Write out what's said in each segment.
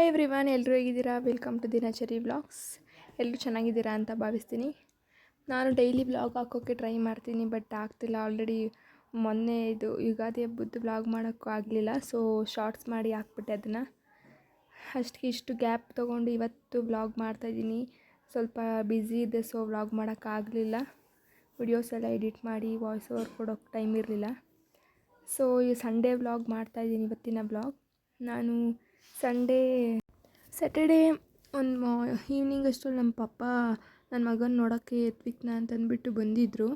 Hi everyone, ಎಲ್ಲರೂ ಹೇಗಿದ್ದೀರಾ? Welcome to ದಿನಚರಿ ವ್ಲಾಗ್ಸ್. ಎಲ್ಲರೂ ಚೆನ್ನಾಗಿದ್ದೀರಾ ಅಂತ ಭಾವಿಸ್ತೀನಿ. ನಾನು ಡೈಲಿ ವ್ಲಾಗ್ ಹಾಕೋಕ್ಕೆ ಟ್ರೈ ಮಾಡ್ತೀನಿ, ಬಟ್ ಆಗ್ತಿಲ್ಲ. ಆಲ್ರೆಡಿ ಮೊನ್ನೆ ಇದು ಯುಗಾದಿ ಹಬ್ಬದ್ದು ವ್ಲಾಗ್ ಮಾಡೋಕ್ಕೂ ಆಗಲಿಲ್ಲ, ಸೊ ಶಾರ್ಟ್ಸ್ ಮಾಡಿ ಹಾಕ್ಬಿಟ್ಟೆ ಅದನ್ನು. ಅಷ್ಟಕ್ಕೆ ಇಷ್ಟು ಗ್ಯಾಪ್ ತೊಗೊಂಡು ಇವತ್ತು ವ್ಲಾಗ್ ಮಾಡ್ತಾಯಿದ್ದೀನಿ. ಸ್ವಲ್ಪ ಬ್ಯುಸಿ ಇದೆ, ಸೊ ವ್ಲಾಗ್ ಮಾಡೋಕ್ಕಾಗಲಿಲ್ಲ. ವಿಡಿಯೋಸ್ ಎಲ್ಲ ಎಡಿಟ್ ಮಾಡಿ ವಾಯ್ಸ್ ಓವರ್ ಕೊಡೋಕ್ಕೆ ಟೈಮ್ ಇರಲಿಲ್ಲ. ಸೊ ಈ ಸಂಡೇ ವ್ಲಾಗ್ ಮಾಡ್ತಾಯಿದ್ದೀನಿ. ಇವತ್ತಿನ ವ್ಲಾಗ್ ನಾನು ಸ್ಯಾಟರ್ಡೇ ಒಂದು ಈವ್ನಿಂಗ್ ಅಷ್ಟರಲ್ಲಿ ನಮ್ಮ ಪಪ್ಪ ನನ್ನ ಮಗನ ನೋಡೋಕ್ಕೆ ಎತ್ವಿಕ್ನ ಅಂತಂದ್ಬಿಟ್ಟು ಬಂದಿದ್ದರು.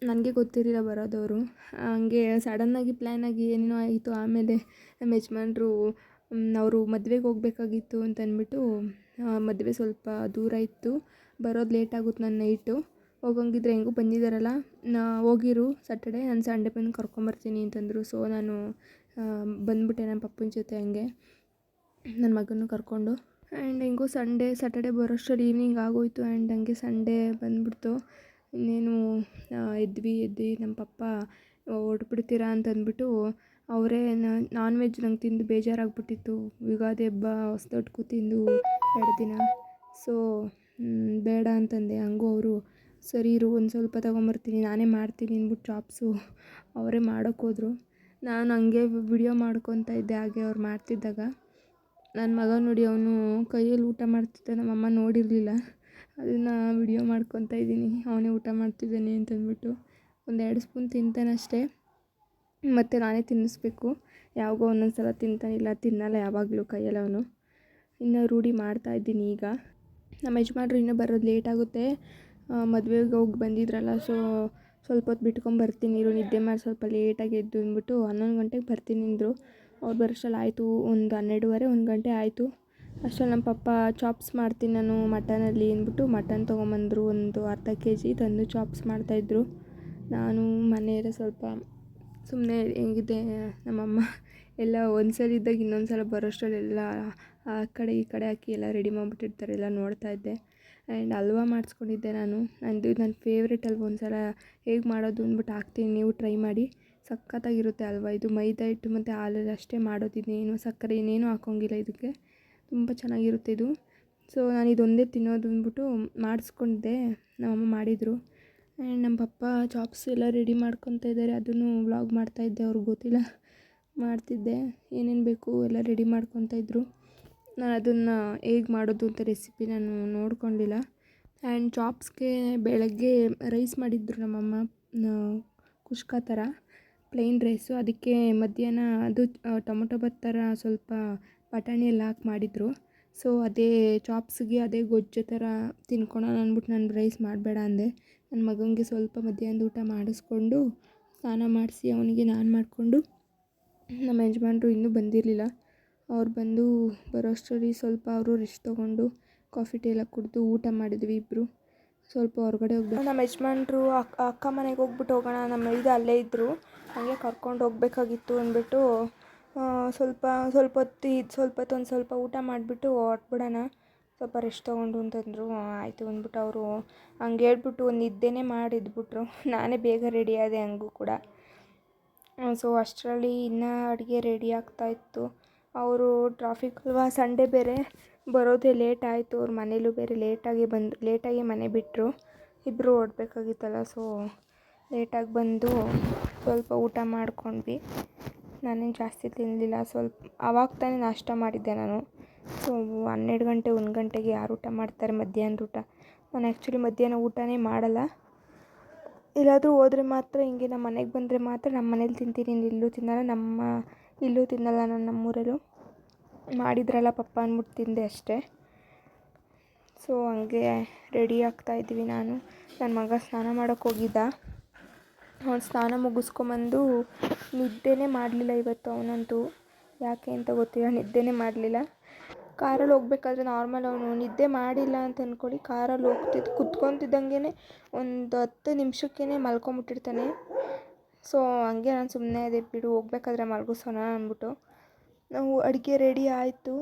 ನನಗೆ ಗೊತ್ತಿರಲಿಲ್ಲ ಬರೋದವರು. ಹಂಗೆ ಸಡನ್ನಾಗಿ ಪ್ಲ್ಯಾನಾಗಿ ಏನೇನೋ ಆಯಿತು. ಆಮೇಲೆ ನಮ್ಮ ಯಜಮಾನ್ರು ಅವರು ಮದುವೆಗೆ ಹೋಗ್ಬೇಕಾಗಿತ್ತು ಅಂತಂದ್ಬಿಟ್ಟು, ಮದುವೆ ಸ್ವಲ್ಪ ದೂರ ಇತ್ತು, ಬರೋದು ಲೇಟ್ ಆಗುತ್ತೆ ನನ್ನ ನೈಟು. ಹೋಗಂಗಿದ್ರೆ ಹೆಂಗೂ ಬಂದಿದ್ದಾರಲ್ಲ, ಹೋಗಿರು ಸ್ಯಾಟರ್ಡೇ, ನಾನು ಸಂಡೇ ಬಂದು ಕರ್ಕೊಂಬರ್ತೀನಿ ಅಂತಂದರು. ಸೊ ನಾನು ಬಂದುಬಿಟ್ಟೆ ನನ್ನ ಪಪ್ಪನ ಜೊತೆ, ಹಂಗೆ ನನ್ನ ಮಗನೂ ಕರ್ಕೊಂಡು. ಆ್ಯಂಡ್ ಹೆಂಗೂ ಸ್ಯಾಟರ್ಡೇ ಬರೋಷ್ಟರಲ್ಲಿ ಈವ್ನಿಂಗ್ ಆಗೋಯಿತು. ಆ್ಯಂಡ್ ಹಂಗೆ ಸಂಡೇ ಬಂದುಬಿಡ್ತು. ಇನ್ನೇನು ಎದ್ವಿ ನಮ್ಮ ಪಪ್ಪ ಹೊರಟ್ಬಿಡ್ತೀರಾ ಅಂತಂದ್ಬಿಟ್ಟು, ಅವರೇ ನಾನ್ ವೆಜ್ ನಂಗೆ ತಿಂದು ಬೇಜಾರಾಗ್ಬಿಟ್ಟಿತ್ತು. ಯುಗಾದಿ ಹಬ್ಬ ಹೊಸ್ದೊಟ್ಕು ತಿಂದು 2 ದಿನ. ಸೊ ಬೇಡ ಅಂತಂದೆ. ಹಂಗೂ ಅವರು ಸರಿ ಇರು, ಒಂದು ಸ್ವಲ್ಪ ತೊಗೊಂಬರ್ತೀನಿ, ನಾನೇ ಮಾಡ್ತೀನಿ ಅಂದ್ಬಿಟ್ಟು ಚಾಪ್ಸು ಅವರೇ ಮಾಡೋಕ್ಕೋದ್ರು. ನಾನು ಹಂಗೆ ವಿಡಿಯೋ ಮಾಡ್ಕೊತಾ ಇದ್ದೆ. ಹಾಗೆ ಅವ್ರು ಮಾಡ್ತಿದ್ದಾಗ ನನ್ನ ಮಗ ನೋಡಿ, ಅವನು ಕೈಯಲ್ಲಿ ಊಟ ಮಾಡ್ತಿದ್ದ. ನಮ್ಮಮ್ಮ ನೋಡಿರಲಿಲ್ಲ, ಅದನ್ನು ವಿಡಿಯೋ ಮಾಡ್ಕೊತಾ ಇದ್ದೀನಿ. ಅವನೇ ಊಟ ಮಾಡ್ತಿದ್ದಾನೆ ಅಂತಂದ್ಬಿಟ್ಟು 1-2 ಸ್ಪೂನ್ ತಿಂತಾನಷ್ಟೇ, ಮತ್ತು ನಾನೇ ತಿನ್ನಿಸ್ಬೇಕು. ಯಾವಾಗೋ ಒಂದೊಂದು ಸಲ ತಿಂತಾನಿಲ್ಲ, ತಿನ್ನಲ್ಲ ಯಾವಾಗಲೂ ಕೈಯಲ್ಲಿ ಅವನು. ಇನ್ನು ರೂಢಿ ಮಾಡ್ತಾಯಿದ್ದೀನಿ ಈಗ. ನಮ್ಮ ಯಜಮಾನ್ರು ಇನ್ನೂ ಬರೋದು ಲೇಟ್ ಆಗುತ್ತೆ. ಮದುವೆಗೆ ಹೋಗಿ ಬಂದಿದ್ರಲ್ಲ, ಸೊ ಸ್ವಲ್ಪ ಹೊತ್ತು ಬಿಟ್ಕೊಂಬರ್ತೀನಿ ಇರು, ನಿದ್ದೆ ಮಾಡಿ ಸ್ವಲ್ಪ ಲೇಟಾಗಿ ಎದ್ದು ಅಂದ್ಬಿಟ್ಟು 11 ಗಂಟೆಗೆ ಬರ್ತೀನಿ ಅಂದರು. ಅವ್ರು ಬರೋಷ್ಟರಲ್ಲಿ ಆಯಿತು, ಒಂದು 12:30 1 ಗಂಟೆ ಆಯಿತು. ಅಷ್ಟರಲ್ಲಿ ನಮ್ಮ ಪಪ್ಪ ಚಾಪ್ಸ್ ಮಾಡ್ತೀನಿ ನಾನು ಮಟನಲ್ಲಿ ಅಂದ್ಬಿಟ್ಟು ಮಟನ್ ತೊಗೊಂಬಂದರು. ಒಂದು ಅರ್ಧ kg ತಂದು ಚಾಪ್ಸ್ ಮಾಡ್ತಾಯಿದ್ರು. ನಾನು ಮನೆಯಲ್ಲೇ ಸ್ವಲ್ಪ ಸುಮ್ಮನೆ ಹೆಂಗಿದೆ ನಮ್ಮಮ್ಮ ಎಲ್ಲ ಒಂದು ಸಲ ಇದ್ದಾಗ ಇನ್ನೊಂದು ಸಲ ಬರೋಷ್ಟರಲ್ಲೆಲ್ಲ ಆ ಕಡೆ ಈ ಕಡೆ ಹಾಕಿ ಎಲ್ಲ ರೆಡಿ ಮಾಡಿಬಿಟ್ಟಿರ್ತಾರೆ, ಎಲ್ಲ ನೋಡ್ತಾಯಿದ್ದೆ. ಆ್ಯಂಡ್ ಹಲ್ವಾ ಮಾಡಿಸ್ಕೊಂಡಿದ್ದೆ ನಂದು ನನ್ನ ಫೇವ್ರೆಟ್ ಹಲ್ವ. ಒಂದು ಸಲ ಹೇಗೆ ಮಾಡೋದು ಅಂದ್ಬಿಟ್ಟು ಹಾಕ್ತೀನಿ, ನೀವು ಟ್ರೈ ಮಾಡಿ. ಸಖತ್ತಾಗಿರುತ್ತೆ ಹಲ್ವ. ಇದು ಮೈದಾ ಹಿಟ್ಟು ಮತ್ತು ಹಾಲಲ್ಲಿ ಅಷ್ಟೇ ಮಾಡೋದು, ಇನ್ನೇನು ಸಕ್ಕರೆ ಇನ್ನೇನು ಹಾಕೋಂಗಿಲ್ಲ ಇದಕ್ಕೆ. ತುಂಬ ಚೆನ್ನಾಗಿರುತ್ತೆ ಇದು. ಸೊ ನಾನು ಇದೊಂದೇ ತಿನ್ನೋದು ಅಂದ್ಬಿಟ್ಟು ಮಾಡಿಸ್ಕೊಂಡಿದ್ದೆ. ನಮ್ಮಮ್ಮ ಮಾಡಿದರು. ಆ್ಯಂಡ್ ನಮ್ಮ ಪಪ್ಪ ಚಾಪ್ಸ್ ಎಲ್ಲ ರೆಡಿ ಮಾಡ್ಕೊತಾ ಇದ್ದಾರೆ. ಅದನ್ನು ವ್ಲಾಗ್ ಮಾಡ್ತಾಯಿದ್ದೆ, ಅವ್ರಿಗೆ ಗೊತ್ತಿಲ್ಲ ಮಾಡ್ತಿದ್ದೆ. ಏನೇನು ಬೇಕು ಎಲ್ಲ ರೆಡಿ ಮಾಡ್ಕೊತಾ ಇದ್ದರು. ನಾನು ಅದನ್ನು ಹೇಗೆ ಮಾಡೋದು ಅಂತ ರೆಸಿಪಿ ನಾನು ನೋಡ್ಕೊಂಡಿಲ್ಲ. ಆ್ಯಂಡ್ ಚಾಪ್ಸ್ಗೆ ಬೆಳಗ್ಗೆ ರೈಸ್ ಮಾಡಿದ್ರು ನಮ್ಮಮ್ಮ, ಕುಷ್ಕ ಥರ ಪ್ಲೇನ್ ರೈಸು. ಅದಕ್ಕೆ ಮಧ್ಯಾಹ್ನ ಅದು ಟೊಮೊಟೊ ಬಾತ್ ಥರ ಸ್ವಲ್ಪ ಬಟಾಣಿ ಎಲ್ಲ ಹಾಕಿ ಮಾಡಿದರು. ಸೊ ಅದೇ ಚಾಪ್ಸ್ಗೆ ಅದೇ ಗೊಜ್ಜು ಥರ ತಿನ್ಕೊಳ್ಳೋಣ ಅಂದ್ಬಿಟ್ಟು ನಾನು ರೈಸ್ ಮಾಡಬೇಡ ಅಂದೆ. ನನ್ನ ಮಗನಿಗೆ ಸ್ವಲ್ಪ ಮಧ್ಯಾಹ್ನದ ಊಟ ಮಾಡಿಸ್ಕೊಂಡು ಸ್ನಾನ ಮಾಡಿಸಿ ಅವನಿಗೆ ನಾನು ಮಾಡಿಕೊಂಡು, ನಮ್ಮ ಯಜಮಾನ್ರು ಇನ್ನೂ ಬಂದಿರಲಿಲ್ಲ. ಅವ್ರು ಬಂದು ಬರೋಷ್ಟರಲ್ಲಿ ಸ್ವಲ್ಪ ಅವರು ರೆಸ್ಟ್ ತೊಗೊಂಡು ಕಾಫಿ ಟೀ ಎಲ್ಲ ಕುಡಿದು ಊಟ ಮಾಡಿದ್ವಿ ಇಬ್ಬರು. ಸ್ವಲ್ಪ ಹೊರಗಡೆ ಹೋಗ್ಬೇಕು. ನಮ್ಮ ಯಜಮಾನ್ರು ಅಕ್ಕ ಮನೆಗೆ ಹೋಗ್ಬಿಟ್ಟು ಹೋಗೋಣ, ನಮ್ಮ ಅಲ್ಲೇ ಇದ್ದರು, ಹಾಗೆ ಕರ್ಕೊಂಡು ಹೋಗ್ಬೇಕಾಗಿತ್ತು ಅಂದ್ಬಿಟ್ಟು ಸ್ವಲ್ಪ ಹೊತ್ತು ಒಂದು ಸ್ವಲ್ಪ ಊಟ ಮಾಡಿಬಿಟ್ಟು ಹೊರಟ್ಬಿಡೋಣ, ಸ್ವಲ್ಪ ರೆಸ್ಟ್ ತೊಗೊಂಡು ಅಂತಂದರು. ಆಯಿತು ಅಂದ್ಬಿಟ್ಟು ಅವರು ಹಂಗೆ ಹೇಳ್ಬಿಟ್ಟು ಒಂದು ನಿದ್ದೆನೇ ಮಾಡಿದ್ಬಿಟ್ರು. ನಾನೇ ಬೇಗ ರೆಡಿ ಆದೆ ಹಂಗೂ ಕೂಡ. ಸೊ ಅಷ್ಟರಲ್ಲಿ ಇನ್ನೂ ಅಡುಗೆ ರೆಡಿ ಆಗ್ತಾಯಿತ್ತು. ಅವರು ಟ್ರಾಫಿಕ್ ಅಲ್ವಾ, ಸಂಡೇ ಬೇರೆ, ಬರೋದೇ ಲೇಟ್ ಆಯಿತು. ಅವ್ರ ಮನೇಲೂ ಬೇರೆ ಲೇಟಾಗಿ ಮನೆ ಬಿಟ್ಟರು. ಇಬ್ಬರು ಹೊರಡ್ಬೇಕಾಗಿತ್ತಲ್ಲ, ಸೊ ಲೇಟಾಗಿ ಬಂದು ಸ್ವಲ್ಪ ಊಟ ಮಾಡ್ಕೊಂಡ್ವಿ. ನಾನೇನು ಜಾಸ್ತಿ ತಿನ್ನಲಿಲ್ಲ, ಸ್ವಲ್ಪ ಆವಾಗ ತಾನೇ ನಾಷ್ಟ ಮಾಡಿದ್ದೆ ನಾನು. ಸೊ 12 ಗಂಟೆ 1 ಗಂಟೆಗೆ ಯಾರು ಊಟ ಮಾಡ್ತಾರೆ ಮಧ್ಯಾಹ್ನದ ಊಟ? ನಾನು ಆ್ಯಕ್ಚುಲಿ ಮಧ್ಯಾಹ್ನ ಊಟನೇ ಮಾಡಲ್ಲ. ಎಲ್ಲಾದರೂ ಹೋದರೆ ಮಾತ್ರ, ಹಿಂಗೆ ನಮ್ಮ ಮನೆಗೆ ಬಂದರೆ ಮಾತ್ರ ನಮ್ಮ ಮನೇಲಿ ತಿಂತೀನಿ, ಇಲ್ಲೂ ತಿನ್ನಲ್ಲ ನಾನು. ನಮ್ಮೂರಲ್ಲೂ ಮಾಡಿದ್ರಲ್ಲ ಪಪ್ಪ ಅಂದ್ಬಿಟ್ಟು ತಿಂದೆ ಅಷ್ಟೇ. ಸೊ ಹಂಗೆ ರೆಡಿ ಆಗ್ತಾಯಿದ್ವಿ. ನನ್ನ ಮಗ ಸ್ನಾನ ಮಾಡೋಕ್ಕೆ ಹೋಗಿದ್ದ. ಅವ್ನು ಸ್ನಾನ ಮುಗಿಸ್ಕೊಂಬಂದು ನಿದ್ದೆನೇ ಮಾಡಲಿಲ್ಲ ಇವತ್ತು ಅವನಂತೂ. ಯಾಕೆ ಅಂತ ಗೊತ್ತಿಲ್ಲ, ನಿದ್ದೆನೇ ಮಾಡಲಿಲ್ಲ. ಕಾರಲ್ಲಿ ಹೋಗ್ಬೇಕಾದ್ರೆ ನಾರ್ಮಲ್ ಅವನು ನಿದ್ದೆ ಮಾಡಿಲ್ಲ ಅಂತ ಅಂದ್ಕೊಳ್ಳಿ, ಕಾರಲ್ಲಿ ಕುತ್ಕೊತಿದ್ದಂಗೆ ಒಂದು 10 ನಿಮಿಷಕ್ಕೇ ಮಲ್ಕೊಂಬಿಟ್ಟಿರ್ತಾನೆ. ಸೊ ಹಂಗೆ ನಾನು ಸುಮ್ಮನೆ ಅದೇ ಬಿಡು, ಹೋಗ್ಬೇಕಾದ್ರೆ ಮಲಗಿಸೋಣ ಅಂದ್ಬಿಟ್ಟು. ನಾವು ಅಡುಗೆ ರೆಡಿ ಆಯಿತು.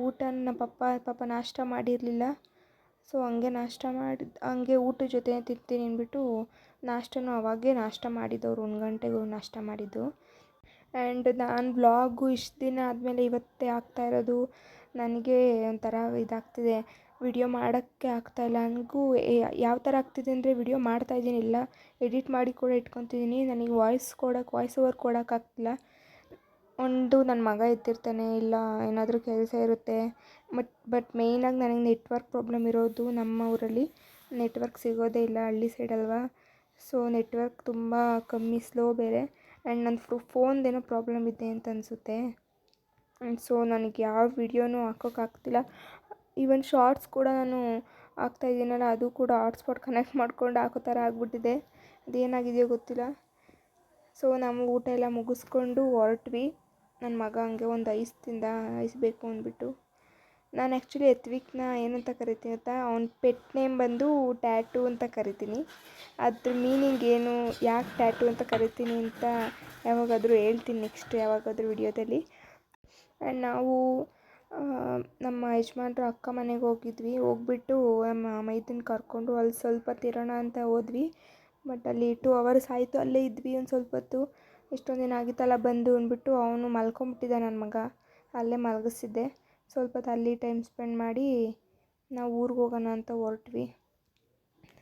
ಊಟ ನಮ್ಮ ಪಾಪ ನಾಷ್ಟ ಮಾಡಿರಲಿಲ್ಲ. ಸೊ ಹಂಗೆ ನಾಷ್ಟ ಹಂಗೆ ಊಟದ ಜೊತೆ ತಿಂತೀನಿ ಅಂದ್ಬಿಟ್ಟು ನಾಷ್ಟನೂ ಅವಾಗೇ ನಾಷ್ಟ ಮಾಡಿದ್ದವರು 1 ಗಂಟೆಗೆ ನಾಷ್ಟ ಮಾಡಿದ್ದು. ಆ್ಯಂಡ್ ನಾನು ವ್ಲಾಗು ಇಷ್ಟು ದಿನ ಆದಮೇಲೆ ಇವತ್ತೇ ಆಗ್ತಾಯಿರೋದು. ನನಗೆ ಒಂಥರ ಇದಾಗ್ತಿದೆ, ವಿಡಿಯೋ ಮಾಡೋಕ್ಕೆ ಆಗ್ತಾಯಿಲ್ಲ. ನನಗೂ ಯಾವ ಥರ ಆಗ್ತಿದೆ ಅಂದರೆ ವಿಡಿಯೋ ಮಾಡ್ತಾಯಿದ್ದೀನಿ, ಇಲ್ಲ ಎಡಿಟ್ ಮಾಡಿ ಕೂಡ ಇಟ್ಕೊತಿದ್ದೀನಿ, ನನಗೆ ವಾಯ್ಸ್ ಓವರ್ ಕೊಡೋಕ್ಕಾಗ್ತಿಲ್ಲ. ಒಂದು ನನ್ನ ಮಗ ಎತ್ತಿರ್ತಾನೆ, ಇಲ್ಲ ಏನಾದರೂ ಕೆಲಸ ಇರುತ್ತೆ. ಬಟ್ ಮೇಯ್ನಾಗಿ ನನಗೆ ನೆಟ್ವರ್ಕ್ ಪ್ರಾಬ್ಲಮ್ ಇರೋದು. ನಮ್ಮ ಊರಲ್ಲಿ ನೆಟ್ವರ್ಕ್ ಸಿಗೋದೇ ಇಲ್ಲ, ಹಳ್ಳಿ ಸೈಡ್ ಅಲ್ವಾ. ಸೊ ನೆಟ್ವರ್ಕ್ ತುಂಬ ಕಮ್ಮಿ, ಸ್ಲೋ ಬೇರೆ. ಆ್ಯಂಡ್ ನನ್ನ ಫೋನ್ದೇನೋ ಪ್ರಾಬ್ಲಮ್ ಇದೆ ಅಂತ ಅನಿಸುತ್ತೆ. ಸೊ ನನಗೆ ಯಾವ ವಿಡಿಯೋನೂ ಹಾಕೋಕ್ಕಾಗ್ತಿಲ್ಲ. ಈವನ್ ಶಾರ್ಟ್ಸ್ ಕೂಡ ನಾನು ಹಾಕ್ತಾಯಿದ್ದೀನಲ್ಲ, ಅದು ಕೂಡ ಹಾಟ್ಸ್ಪಾಟ್ ಕನೆಕ್ಟ್ ಮಾಡ್ಕೊಂಡು ಹಾಕೋ ಥರ ಆಗಿಬಿಟ್ಟಿದೆ. ಅದೇನಾಗಿದೆಯೋ ಗೊತ್ತಿಲ್ಲ. ಸೊ ನಾವು ಊಟ ಎಲ್ಲ ಮುಗಿಸ್ಕೊಂಡು ಹೊರಟ್ವಿ. ನನ್ನ ಮಗ ಹಂಗೆ ಒಂದು ಐಸ್ ತಿಂದ, ಐಸ್ ಬೇಕು ಅಂದ್ಬಿಟ್ಟು. ನಾನು ಆ್ಯಕ್ಚುಲಿ ಎತ್ವಿಕ್ನ ಏನಂತ ಕರಿತೀನಿ ಅಂತ, ಅವ್ನ ಪೆಟ್ ನೇಮ್ ಬಂದು ಟ್ಯಾಟೂ ಅಂತ ಕರಿತೀನಿ. ಅದ್ರ ಮೀನಿಂಗ್ ಏನು, ಯಾಕೆ ಟ್ಯಾಟೂ ಅಂತ ಕರಿತೀನಿ ಅಂತ ಯಾವಾಗಾದರೂ ಹೇಳ್ತೀನಿ ನೆಕ್ಸ್ಟ್ ಯಾವಾಗಾದರೂ ವಿಡಿಯೋದಲ್ಲಿ. ಆ್ಯಂಡ್ ನಾವು ನಮ್ಮ ಯಜಮಾನ್ರು ಅಕ್ಕ ಮನೆಗೆ ಹೋಗ್ಬಿಟ್ಟು ನಮ್ಮ ಮೈದನ ಕರ್ಕೊಂಡು ಅಲ್ಲಿ ಸ್ವಲ್ಪ ತಿರೋಣ ಅಂತ ಹೋದ್ವಿ. ಬಟ್ ಅಲ್ಲಿ 2 hours ಆಯಿತು, ಅಲ್ಲೇ ಇದ್ವಿ ಒಂದು ಸ್ವಲ್ಪ ಹೊತ್ತು. ಇಷ್ಟೊಂದು ದಿನ ಆಗಿತ್ತಲ್ಲ ಬಂದು ಅಂದ್ಬಿಟ್ಟು ಅವನು ಮಲ್ಕೊಂಬಿಟ್ಟಿದ್ದ ನನ್ನ ಮಗ, ಅಲ್ಲೇ ಮಲಗಿಸಿದ್ದೆ. ಸ್ವಲ್ಪ ಹೊತ್ತು ಅಲ್ಲಿ ಟೈಮ್ ಸ್ಪೆಂಡ್ ಮಾಡಿ ನಾವು ಊರಿಗೆ ಹೋಗೋಣ ಅಂತ ಹೊರಟ್ವಿ.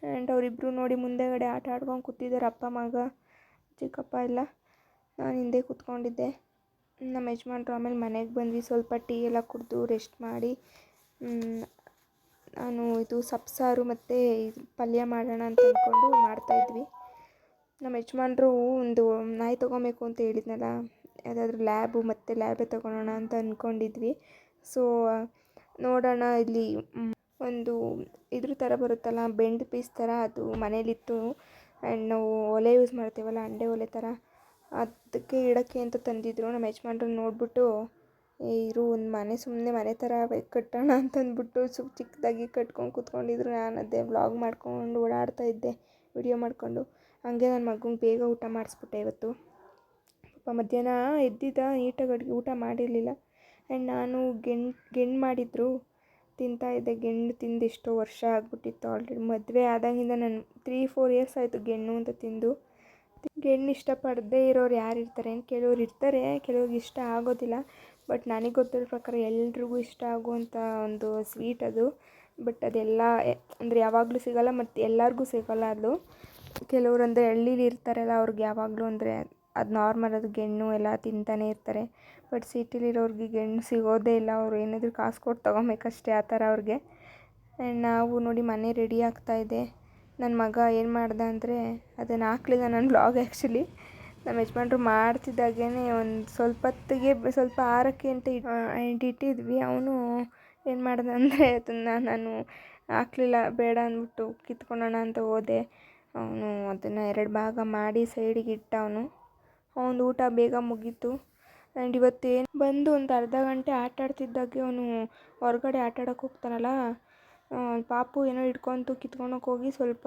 ಆ್ಯಂಡ್ ಅವರಿಬ್ಬರು ನೋಡಿ ಮುಂದೆಗಡೆ ಆಟ ಆಡ್ಕೊಂಡು ಕೂತಿದ್ದಾರೆ, ಅಪ್ಪ ಮಗ, ಚಿಕ್ಕಪ್ಪ ಎಲ್ಲ. ನಾನು ಹಿಂದೆ ಕೂತ್ಕೊಂಡಿದ್ದೆ. ನಮ್ಮ ಯಜಮಾನ್ರು ಆಮೇಲೆ ಮನೆಗೆ ಬಂದ್ವಿ. ಸ್ವಲ್ಪ ಟೀ ಎಲ್ಲ ಕುಡಿದು ರೆಸ್ಟ್ ಮಾಡಿ ನಾನು ಇದು ಸಬ್ಸಾರು ಮತ್ತು ಪಲ್ಯ ಮಾಡೋಣ ಅಂತ ಅಂದ್ಕೊಂಡು ಮಾಡ್ತಾಯಿದ್ವಿ. ನಮ್ಮ ಯಜಮಾನ್ರು ಒಂದು ನಾಯಿ ತೊಗೊಬೇಕು ಅಂತ ಹೇಳಿದ್ನಲ್ಲ, ಯಾವುದಾದ್ರೂ ಲ್ಯಾಬೇ ತೊಗೊಳೋಣ ಅಂತ ಅಂದ್ಕೊಂಡಿದ್ವಿ. ಸೊ ನೋಡೋಣ, ಇಲ್ಲಿ ಒಂದು ಇದ್ರ ಥರ ಬರುತ್ತಲ್ಲ, ಬೆಂಡ್ ಪೀಸ್ ಥರ, ಅದು ಮನೇಲಿತ್ತು. ಆ್ಯಂಡ್ ನಾವು ಒಲೆ ಯೂಸ್ ಮಾಡ್ತೀವಲ್ಲ, ಅಂಡೆ ಒಲೆ ಥರ, ಅದಕ್ಕೆ ಇಡೋಕ್ಕೆ ಅಂತ ತಂದಿದ್ರು. ನಮ್ಮ ಯಜಮಾನ್ರು ನೋಡಿಬಿಟ್ಟು, ಇರು ಒಂದು ಸುಮ್ಮನೆ ಮನೆ ಥರ ಕಟ್ಟೋಣ ಅಂತಂದ್ಬಿಟ್ಟು ಚಿಕ್ಕದಾಗಿ ಕಟ್ಕೊಂಡು ಕೂತ್ಕೊಂಡಿದ್ರು. ನಾನು ಅದೇ ವ್ಲಾಗ್ ಮಾಡ್ಕೊಂಡು ಓಡಾಡ್ತಾಯಿದ್ದೆ, ವಿಡಿಯೋ ಮಾಡಿಕೊಂಡು. ಹಂಗೆ ನನ್ನ ಮಗಂಗೆ ಬೇಗ ಊಟ ಮಾಡಿಸ್ಬಿಟ್ಟೆ ಇವತ್ತು. ಪಾಪ ಮಧ್ಯಾಹ್ನ ಎದ್ದಿದ್ದ, ನೀಟಾಗಿ ಊಟ ಮಾಡಿರಲಿಲ್ಲ. ಆ್ಯಂಡ್ ನಾನು ಗೆಣ್ಣು ಮಾಡಿದ್ರು, ತಿಂತಾಯಿದ್ದೆ. ಗೆಣ್ಣು ತಿಂದು ಎಷ್ಟೋ ವರ್ಷ ಆಗಿಬಿಟ್ಟಿತ್ತು ಆಲ್ರೆಡಿ. ಮದುವೆ ಆದಾಗಿಂದ ನಾನು 3-4 years ಆಯಿತು ಗೆಣ್ಣು ಅಂತ ತಿಂದು. ಗೆಣ್ಣು ಇಷ್ಟಪಡದೇ ಇರೋರು ಯಾರು ಇರ್ತಾರೆ? ಕೆಲವ್ರು ಇರ್ತಾರೆ, ಕೆಲವ್ರಿಗೆ ಇಷ್ಟ ಆಗೋದಿಲ್ಲ. ಬಟ್ ನನಗೆ ಗೊತ್ತಿರೋ ಪ್ರಕಾರ ಎಲ್ರಿಗೂ ಇಷ್ಟ ಆಗುವಂಥ ಒಂದು ಸ್ವೀಟ್ ಅದು. ಬಟ್ ಅದೆಲ್ಲ ಅಂದರೆ ಯಾವಾಗಲೂ ಸಿಗೋಲ್ಲ, ಮತ್ತು ಎಲ್ಲರಿಗೂ ಸಿಗೋಲ್ಲ ಅದು. ಕೆಲವ್ರು ಅಂದರೆ ಹಳ್ಳೀಲಿ ಇರ್ತಾರಲ್ಲ, ಅವ್ರಿಗೆ ಯಾವಾಗಲೂ ಅಂದರೆ ಅದು ನಾರ್ಮಲ್, ಅದು ಗೆಣ್ಣು ಎಲ್ಲ ತಿಂತಾನೆ ಇರ್ತಾರೆ. ಬಟ್ ಸಿಟಿಲಿರೋರಿಗೆ ಗೆಣ್ಣು ಸಿಗೋದೇ ಇಲ್ಲ, ಅವ್ರು ಏನಾದರೂ ಕಾಸು ಕೊಟ್ಟು ತೊಗೊಬೇಕಷ್ಟೇ, ಆ ಥರ ಅವ್ರಿಗೆ. ಆ್ಯಂಡ್ ನಾವು ನೋಡಿ ಮನೆ ರೆಡಿ ಆಗ್ತಾಯಿದೆ. ನನ್ನ ಮಗ ಏನು ಮಾಡ್ದೆ ಅಂದರೆ, ಅದನ್ನು ಹಾಕ್ಲಿಲ್ಲ ನನ್ನ ವ್ಲಾಗ್ ಆ್ಯಕ್ಚುಲಿ. ನಮ್ಮ ಯಜಮಾನ್ರು ಮಾಡ್ತಿದ್ದಾಗೇ ಒಂದು ಸ್ವಲ್ಪ ಹೊತ್ತಿಗೆ ಸ್ವಲ್ಪ ಆರಕ್ಕೆ ಅಂತ ಇಟ್ಟಿದ್ವಿ. ಅವನು ಏನು ಮಾಡ್ದೆ ಅಂದರೆ, ಅದನ್ನು ನಾನು ಹಾಕ್ಲಿಲ್ಲ, ಬೇಡ ಅಂದ್ಬಿಟ್ಟು ಕಿತ್ಕೊಳ್ಳೋಣ ಅಂತ ಹೋದೆ. ಅವನು ಅದನ್ನು 2 ಭಾಗ ಮಾಡಿ ಸೈಡಿಗೆ ಇಟ್ಟ. ಅವನು ಊಟ ಬೇಗ ಮುಗೀತು. ಆ್ಯಂಡ್ ಇವತ್ತೇನು ಬಂದು ಒಂದು ಅರ್ಧ ಗಂಟೆ ಆಟ ಆಡ್ತಿದ್ದಾಗೆ ಅವನು ಹೊರಗಡೆ ಆಟ ಆಡೋಕ್ಕೆ ಹೋಗ್ತಾನಲ್ಲ, ಪಾಪು ಏನೋ ಹಿಡ್ಕೊಂತು, ಕಿತ್ಕೊಳಕ್ಕೆ ಹೋಗಿ ಸ್ವಲ್ಪ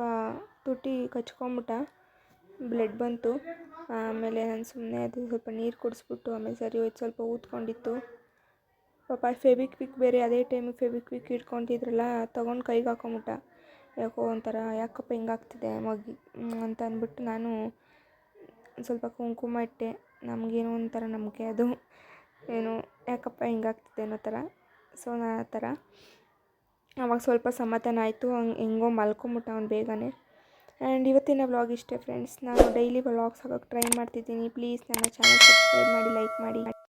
ತುಟಿ ಕಚ್ಕೊಂಬಿಟ್ಟ, ಬ್ಲಡ್ ಬಂತು. ಆಮೇಲೆ ನಾನು ಸುಮ್ಮನೆ ಅದು ಸ್ವಲ್ಪ ನೀರು ಕುಡಿಸ್ಬಿಟ್ಟು ಆಮೇಲೆ ಸರಿ ಹೋಯ್ತು. ಸ್ವಲ್ಪ ಊದ್ಕೊಂಡಿತ್ತು ಪಾಪ. ಫೆವಿಕ್ವಿಕ್ ಬೇರೆ ಅದೇ ಟೈಮಿಗೆ ಫೆವಿಕ್ವಿಕ್ ಇಟ್ಕೊತಿದ್ರಲ್ಲ, ತೊಗೊಂಡು ಕೈಗೆ ಹಾಕೊಂಬಿಟ್ಟ. ಯಾಕೋ ಒಂಥರ, ಯಾಕಪ್ಪ ಹಿಂಗಾಗ್ತಿದೆ ಮಗಿ ಅಂತ ಅಂದ್ಬಿಟ್ಟು ನಾನು ಸ್ವಲ್ಪ ಕುಂಕುಮ ಇಟ್ಟೆ. ನಮಗೇನೋ ಒಂಥರ ನಂಬಿಕೆ ಅದು, ಏನು ಯಾಕಪ್ಪ ಹಿಂಗಾಗ್ತಿದೆ ಅನ್ನೋ ಥರ. ಸೊ ನಾನು ಆ ಥರ ಆವಾಗ ಸ್ವಲ್ಪ ಸಮಾಧಾನ ಆಯಿತು. ಹೆಂಗೋ ಮಲ್ಕೊಂಬಿಟ್ಟ ಅವ್ನು ಬೇಗನೆ. ಆ್ಯಂಡ್ ಇವತ್ತಿನ ವ್ಲಾಗ್ ಇಷ್ಟೇ ಫ್ರೆಂಡ್ಸ್. ನಾನು ಡೈಲಿ ವ್ಲಾಗ್ಸ್ ಹಾಕೋಕ್ಕೆ ಟ್ರೈ ಮಾಡ್ತಿದ್ದೀನಿ. ಪ್ಲೀಸ್ ನನ್ನ ಚಾನಲ್ ಸಬ್ಸ್ಕ್ರೈಬ್ ಮಾಡಿ, ಲೈಕ್ ಮಾಡಿ.